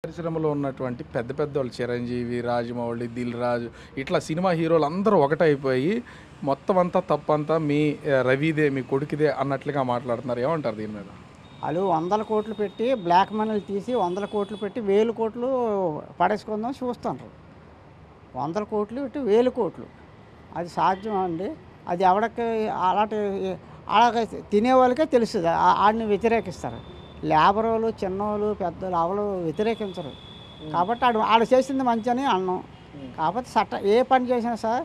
పరిశ్రమలో ఉన్నటువంటి పెద్ద పెద్దోళ్ళు చిరంజీవి, రాజమౌళి, దిల్ రాజు ఇట్లా సినిమా హీరోలు అందరూ ఒకటైపోయి మొత్తం అంతా తప్పంతా మీ రవిదే, మీ కొడుకుదే అన్నట్లుగా మాట్లాడుతున్నారు. ఏమంటారు దీని మీద? వాళ్ళు వందల కోట్లు పెట్టి బ్లాక్ మనీలు తీసి వందల కోట్లు పెట్టి 1000 కోట్లు పడేసుకుందాం చూస్తున్నారు. వందల కోట్లు పెట్టి 1000 కోట్లు అది సాధ్యం అండి? అది ఎవరికి అలాగే తినేవాళ్ళకే తెలుస్తుంది. ఆడిని వ్యతిరేకిస్తారు. లేబర్ వాళ్ళు, చిన్నవాళ్ళు, పెద్దలు ఎవరు వ్యతిరేకించరు. కాబట్టి ఆడు చేసింది మంచి అని అన్నాం. కాకపోతే ఏ పని చేసినా సరే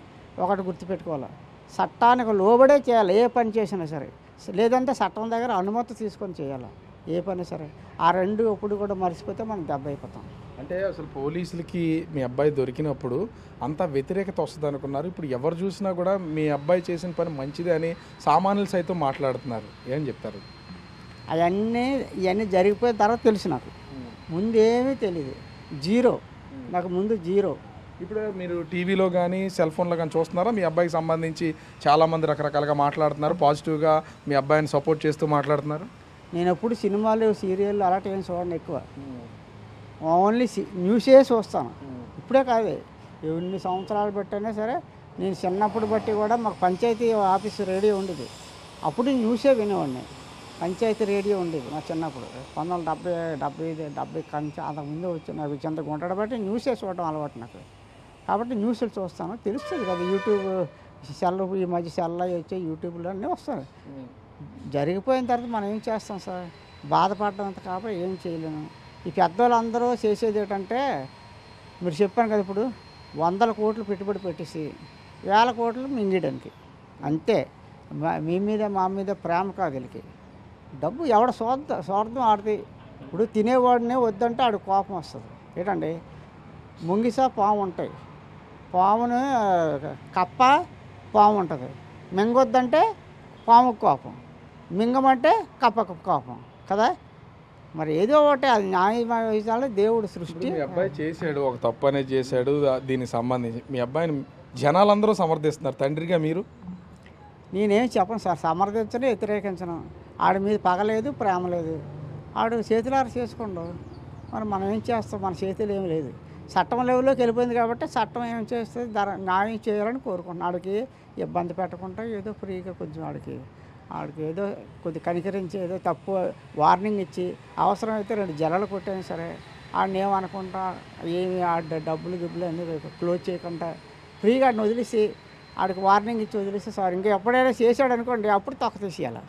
ఒకటి గుర్తుపెట్టుకోవాలి, చట్టానికి లోబడే చేయాలి. ఏ పని చేసినా సరే, లేదంటే చట్టం దగ్గర అనుమతి తీసుకొని చేయాలి. ఏ పని సరే ఆ రెండు ఎప్పుడు కూడా మర్చిపోతే మనం దెబ్బ అయిపోతాం. అంటే అసలు పోలీసులకి మీ అబ్బాయి దొరికినప్పుడు అంత వ్యతిరేకత వస్తుంది అనుకున్నారు. ఇప్పుడు ఎవరు చూసినా కూడా మీ అబ్బాయి చేసిన పని మంచిదే అని సామాన్యులు సైతం మాట్లాడుతున్నారు. ఏం చెప్తారు? ఇవన్నీ జరిగిపోయిన తర్వాత తెలుసు. నాకు ముందు ఏమీ తెలియదు, జీరో. నాకు ముందు జీరో. ఇప్పుడు మీరు టీవీలో కానీ సెల్ ఫోన్లో కానీ చూస్తున్నారా? మీ అబ్బాయికి సంబంధించి చాలామంది రకరకాలుగా మాట్లాడుతున్నారు, పాజిటివ్గా మీ అబ్బాయిని సపోర్ట్ చేస్తూ మాట్లాడుతున్నారు. నేను ఎప్పుడు సినిమాలు, సీరియళ్ళు అలాంటి ఏం చూడండి. ఎక్కువ ఓన్లీ న్యూసే చూస్తాను. ఇప్పుడే కాదు, ఎన్ని సంవత్సరాలు పెట్టైనా సరే. నేను చిన్నప్పుడు బట్టి కూడా మాకు పంచాయతీ ఆఫీస్ రేడియో ఉండేది. అప్పుడు న్యూసే వినేవాడిని. పంచాయతీ రేడియో ఉండేది మా చిన్నప్పుడు 1970 కంచి అంతకుముందు వచ్చిన చింత గుంటడు బట్టి న్యూసే చూడడం అలవాటు నాకు. కాబట్టి న్యూస్లు చూస్తాను, తెలుస్తుంది కదా. యూట్యూబ్ ఈ మధ్య సెల్లో వచ్చే యూట్యూబ్లో అన్నీ వస్తాయి. జరిగిపోయిన తర్వాత మనం ఏం చేస్తాం సార్? బాధపడడం అంత కాబట్టి ఏం చేయలేము. ఈ పెద్దవాళ్ళందరూ చేసేది ఏంటంటే, మీరు చెప్పాను కదా, ఇప్పుడు 100 కోట్లు పెట్టుబడి పెట్టేసి 1000 కోట్లు మింగేయడానికి అంతే. మీ మీద మా మీద ప్రేమ కాదు వీళ్ళకి. డబ్బు ఎవడ స్వార్థం ఆడితే. ఇప్పుడు తినేవాడినే వద్దంటే ఆడు కోపం వస్తుంది. ఏంటండి, ముంగిస పాము ఉంటాయి. పామును కప్ప పాము ఉంటుంది. మింగొద్దంటే పాముకు కోపం, మింగమంటే కప్పకు కోపం కదా. మరి ఏదో ఒకటి అది న్యాయమైన దేవుడు సృష్టి. మీ అబ్బాయి చేశాడు, ఒక తప్పు అనేది చేశాడు. దీనికి సంబంధించి మీ అబ్బాయిని జనాలందరూ సమర్థిస్తున్నారు. తండ్రిగా మీరు? నేనేం చెప్పను సార్, సమర్థించను, వ్యతిరేకించను. ఆడి మీద పగలేదు, ప్రేమ లేదు. ఆడు చేతులారు చేసుకోండు. మరి మనం ఏం చేస్తాం? మన చేతులు ఏమి లేదు. చట్టం లెవెల్లోకి వెళ్ళిపోయింది కాబట్టి చట్టం ఏం చేస్తుంది, న్యాయం చేయాలని కోరుకుంటున్నాను. ఆడికి ఇబ్బంది పెట్టకుండా ఏదో ఫ్రీగా కొంచెం ఆడికి ఏదో కొద్ది కనికరించి ఏదో తప్పు వార్నింగ్ ఇచ్చి అవసరమైతే 2 జల్లలు కొట్టైనా సరే ఆడిని ఏమనుకుంటా ఏమి డబ్బులు అన్నీ క్లోజ్ చేయకుండా ఫ్రీగా ఆడిని వదిలేసి ఆడికి వార్నింగ్ ఇచ్చి వదిలేసి సార్ ఇంకా ఎప్పుడైనా చేశాడు అనుకోండి, అప్పుడు తొక్క తీసేయాలి.